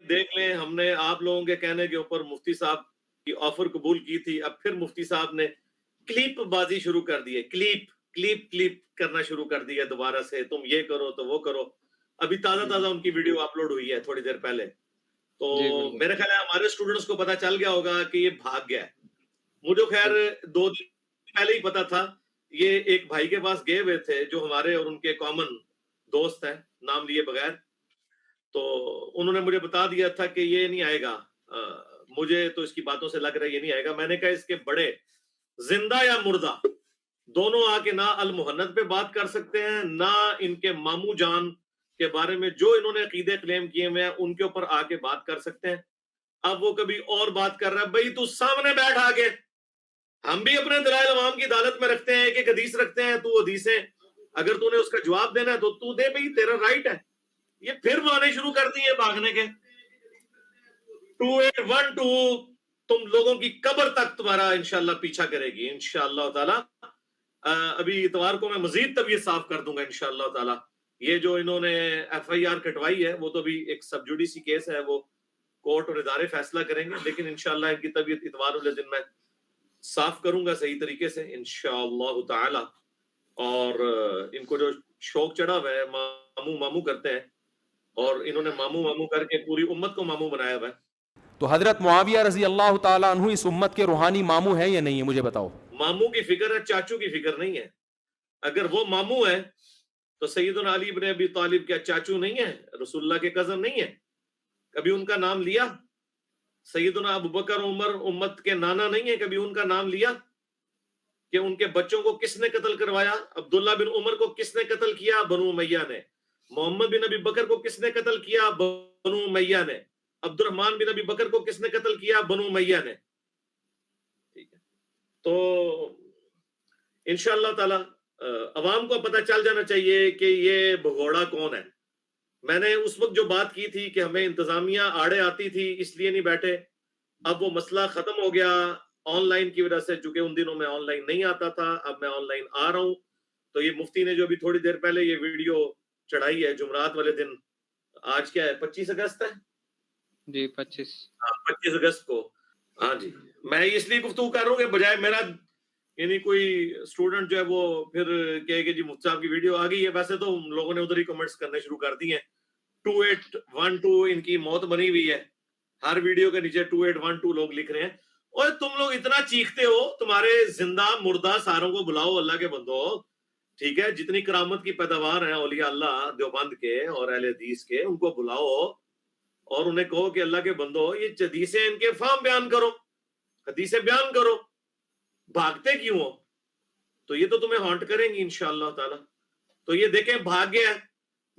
دیکھ لیں ہم نے آپ لوگوں کے کہنے کے اوپر مفتی صاحب کی آفر قبول کی تھی، اب پھر مفتی صاحب نے کلپ بازی شروع کر دی ہے، کلپ کرنا شروع کر دی ہے دوبارہ سے، تم یہ کرو تو وہ کرو. ابھی تازہ ان کی ویڈیو اپلوڈ ہوئی ہے تھوڑی دیر پہلے. تو میرا خیال ہے ہمارے اسٹوڈنٹس کو پتا چل گیا ہوگا کہ یہ بھاگ گیا ہے. مجھے خیر 2 دن پہلے ہی پتا تھا. یہ ایک بھائی کے پاس گئے ہوئے تھے جو ہمارے اور ان کے کامن دوست ہیں نام لیے بغیر. تو انہوں نے مجھے بتا دیا تھا کہ یہ نہیں آئے گا. مجھے تو اس کی باتوں سے لگ رہا ہے یہ نہیں آئے گا. میں نے کہا اس کے بڑے زندہ یا مردہ دونوں آ کے نہ المحنت پہ بات کر سکتے ہیں، نہ ان کے ماموں جان کے بارے میں جو انہوں نے عقیدے کلیم کیے ہوئے ہیں ان کے اوپر آ کے بات کر سکتے ہیں. اب وہ کبھی اور بات کر رہا ہے. بھائی تو سامنے بیٹھ آ کے، ہم بھی اپنے دلائل عوام کی عدالت میں رکھتے ہیں، ایک حدیث رکھتے ہیں، تو حدیثیں اگر تو نے اس کا جواب دینا ہے تو تو دے، بھائی تیرا رائٹ ہے. یہ پھر آنے شروع کرتی ہیں بھاگنے کے. 2812 تم لوگوں کی قبر تک تمہارا انشاءاللہ پیچھا کرے گی انشاءاللہ تعالی. ابھی اتوار کو میں مزید طبیعت صاف کر دوں گا انشاءاللہ تعالی. یہ جو انہوں نے ایف آئی آر کٹوائی ہے وہ تو بھی ایک سب جوڈیسی کیس ہے، وہ کورٹ اور ادارے فیصلہ کریں گے، لیکن انشاءاللہ ان کی طبیعت اتوار والے دن میں صاف کروں گا صحیح طریقے سے انشاءاللہ تعالی. اور ان کو جو شوق چڑھا ہوا ہے ماموں کرتے ہیں، اور انہوں نے ماموں کر کے پوری امت کو ماموں بنایا ہوا ہے. تو حضرت معاویہ رضی اللہ تعالیٰ عنہ اس امت کے روحانی ماموں ہیں یا نہیں ہے؟ مجھے بتاؤ. ماموں کی فکر ہے، چاچو کی فکر نہیں ہے. اگر وہ ماموں ہے تو سیدنا علی بن ابی طالب کیا چاچو نہیں ہے؟ رسول اللہ کے کزن نہیں ہے؟ کبھی ان کا نام لیا؟ سیدنا ابو بکر عمر امت کے نانا نہیں ہے؟ کبھی ان کا نام لیا کہ ان کے بچوں کو کس نے قتل کروایا؟ عبداللہ بن عمر کو کس نے قتل کیا؟ بنو امیہ نے. محمد بن ابی بکر کو کس نے قتل کیا؟ بنو امیہ نے. عبد الرحمن بن ابی بکر کو کس نے قتل کیا؟ بنو امیہ نے. ٹھیک ہے، تو انشاءاللہ تعالی عوام کو پتہ چل جانا چاہیے کہ یہ بھگوڑا کون ہے. میں نے اس وقت جو بات کی تھی کہ ہمیں انتظامیہ آڑے آتی تھی اس لیے نہیں بیٹھے، اب وہ مسئلہ ختم ہو گیا آن لائن کی وجہ سے. چونکہ ان دنوں میں آن لائن نہیں آتا تھا، اب میں آن لائن آ رہا ہوں. تو یہ مفتی نے جو بھی تھوڑی دیر پہلے یہ ویڈیو چڑھائی ہے جمعرات والے دن، آج کیا ہے 25 اگست ہے جی 25 اگست کو. ہاں جی، میں اس لیے گفتگو کر رہا ہوں کہ بجائے میرا یعنی کوئی اسٹوڈنٹ جو ہے وہ پھر کہے کہ جی مفتی صاحب کی ویڈیو آ گئی ہے. ویسے تو لوگوں نے ادھر ہی کمنٹس کرنے شروع کر دی ہیں. 2812 ان کی موت بنی ہوئی ہے، ہر ویڈیو کے نیچے 2812 لوگ لکھ رہے ہیں. اور تم لوگ اتنا چیختے ہو، تمہارے زندہ مردہ ساروں کو بلاؤ اللہ کے بندو. ٹھیک ہے، جتنی کرامت کی پیداوار ہیں اولیاء اللہ دیوبند کے اور اہل حدیث کے، ان کو بلاؤ اور انہیں کہو کہ اللہ کے بندو یہ حدیثیں ان کے فہم بیان کرو، حدیثیں بیان کرو. بھاگتے کیوں ہو؟ تو یہ تو تمہیں ہانٹ کریں گی انشاءاللہ تعالی. تو یہ دیکھیں بھاگ گیا.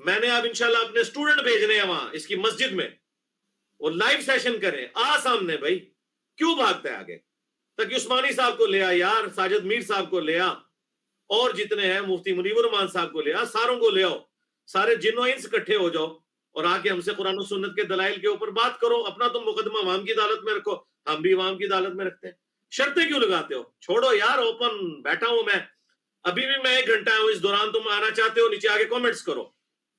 میں نے اب انشاءاللہ اپنے اسٹوڈنٹ بھیجنے ہیں وہاں اس کی مسجد میں، اور لائیو سیشن کریں. سامنے بھائی کیوں بھاگتا ہے آگے؟ تاکہ عثمانی صاحب کو لے آ یار، ساجد میر صاحب کو لے آ، اور جتنے ہیں مفتی منیب الرحمان صاحب کو لے آ، ساروں کو لے آؤ. سارے جنوں انس اکٹھے ہو جاؤ اور آ کے ہم سے قرآن و سنت کے دلائل کے اوپر بات کرو. اپنا تم مقدمہ عوام کی عدالت میں رکھو، ہم بھی عوام کی عدالت میں رکھتے ہیں. شرطیں کیوں لگاتے ہو؟ چھوڑو یار، اوپن بیٹھا ہوں میں، ابھی بھی میں 1 گھنٹہ ہوں. اس دوران تم آنا چاہتے ہو نیچے آگے کامنٹس کرو.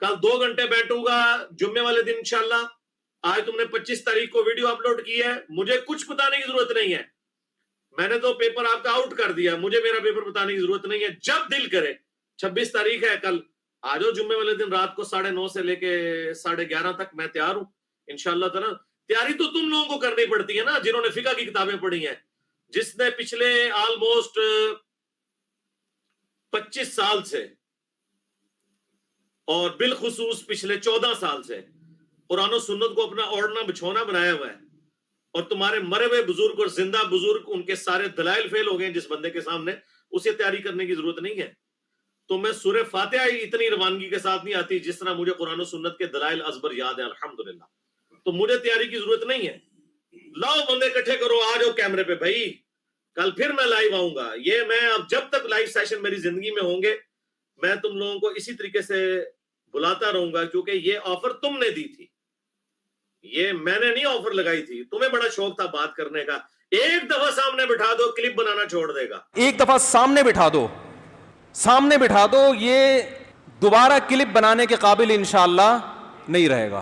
کل 2 گھنٹے بیٹھوں گا جمعے والے دن انشاءاللہ. آج تم نے 25 تاریخ کو ویڈیو اپلوڈ کی ہے، مجھے کچھ بتانے کی ضرورت نہیں ہے. میں نے تو پیپر آپ کا آؤٹ کر دیا، مجھے میرا پیپر بتانے کی ضرورت نہیں ہے. جب دل کرے، 26 تاریخ ہے کل، آ جاؤ جمعے والے دن رات کو 9:30 سے لے کے 11:30 تک میں تیار ہوں انشاءاللہ تعالی. تیاری تو تم لوگوں کو کرنی پڑتی ہے نا جنہوں نے فقہ کی کتابیں پڑھی ہیں، جس نے پچھلے آلموسٹ 25 سال سے اور بالخصوص پچھلے 14 سال سے قرآن و سنت کو اپنا اوڑھنا بچھونا بنایا ہوا ہے. اور تمہارے مرے ہوئے بزرگ اور زندہ بزرگ ان کے سارے دلائل فیل ہو گئے جس بندے کے سامنے، اسے تیاری کرنے کی ضرورت نہیں ہے. تو میں سورہ فاتحہ ہی اتنی روانگی کے ساتھ نہیں آتی جس طرح مجھے قرآن و سنت کے دلائل ازبر یاد ہے الحمدللہ. تو مجھے تیاری کی ضرورت نہیں ہے. لاؤ بندے اکٹھے کرو، آ جاؤ کیمرے پہ بھائی. کل پھر میں لائیو آؤں گا. یہ میں اب جب تک لائیو سیشن میری زندگی میں ہوں گے میں تم لوگوں کو اسی طریقے سے بلاتا رہوں گا، کیونکہ یہ آفر تم نے دی تھی، یہ میں نے نہیں آفر لگائی تھی. تمہیں بڑا شوق تھا بات کرنے کا. ایک دفعہ سامنے بٹھا دو، کلپ بنانا چھوڑ دے گا. ایک دفعہ سامنے بٹھا دو، سامنے بٹھا دو، یہ دوبارہ کلپ بنانے کے قابل انشاءاللہ نہیں رہے گا.